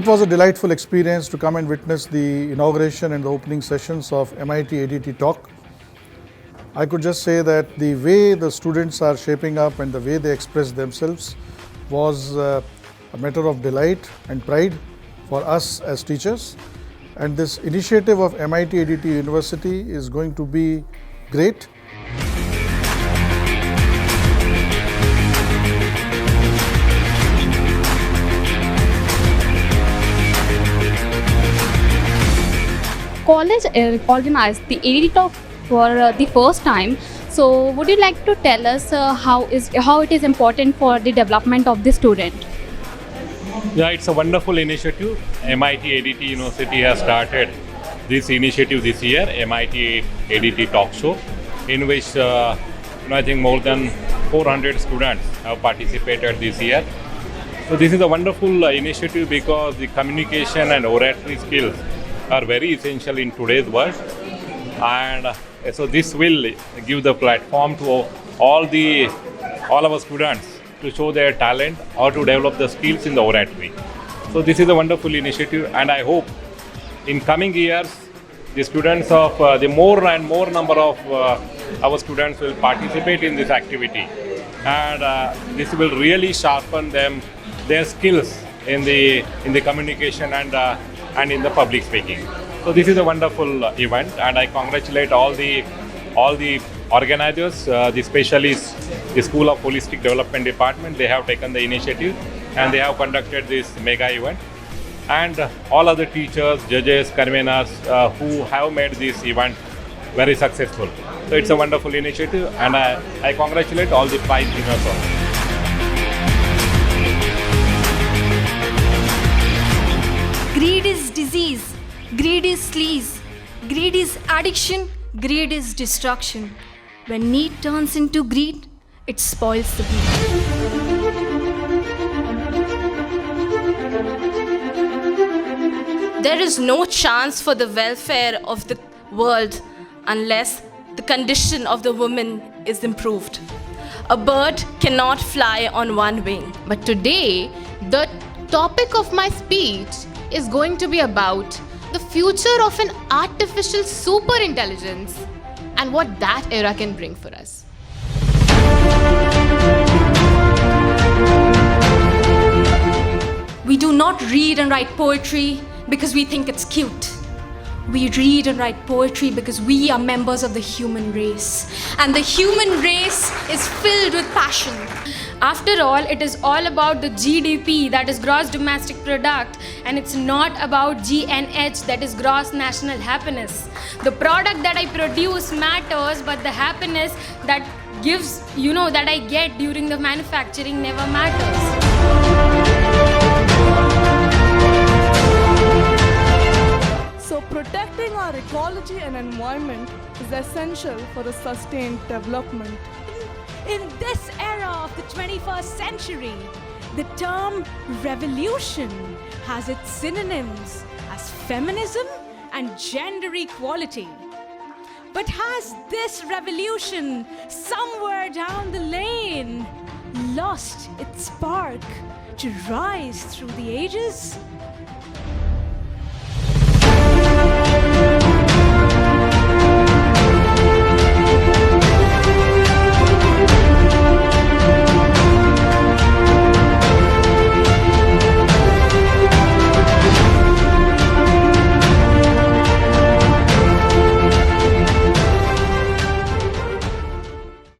It was a delightful experience to come and witness the inauguration and the opening sessions of MIT ADT Talk. I could just say that the way the students are shaping up and the way they express themselves was a matter of delight and pride for us as teachers. And this initiative of MIT ADT University is going to be great. College organized the ADT Talk for the first time. So, would you like to tell us how it is important for the development of the student? Yeah, it's a wonderful initiative. MIT ADT University has started this initiative this year, MIT ADT Talk Show, in which I think more than 400 students have participated this year. So this is a wonderful initiative because the communication and oratory skills are very essential in today's world, and so this will give the platform to all our students to show their talent or to develop the skills in the oratory. So this is a wonderful initiative, and I hope in coming years the students of the more and more number of our students will participate in this activity, and this will really sharpen their skills in the communication and in the public speaking. So this is a wonderful event, and I congratulate all the organizers, the specialists, the School of Holistic Development Department. They have taken the initiative and they have conducted this mega event, and all other teachers, judges, conveners who have made this event very successful. So it's a wonderful initiative, and I congratulate all the 5 winners also. Greed is disease, greed is sleaze, greed is addiction, greed is destruction. When need turns into greed, it spoils the breed. There is no chance for the welfare of the world unless the condition of the woman is improved. A bird cannot fly on one wing. But today, the topic of my speech is going to be about the future of an artificial super intelligence and what that era can bring for us. We do not read and write poetry because we think it's cute. We read and write poetry because we are members of the human race. And the human race is filled with passion. After all, it is all about the GDP, that is gross domestic product, and it's not about GNH, that is gross national happiness. The product that I produce matters, but the happiness that that I get during the manufacturing never matters. So protecting our ecology and environment is essential for a sustained development. In this era of the 21st century, the term revolution has its synonyms as feminism and gender equality. But has this revolution somewhere down the lane lost its spark to rise through the ages?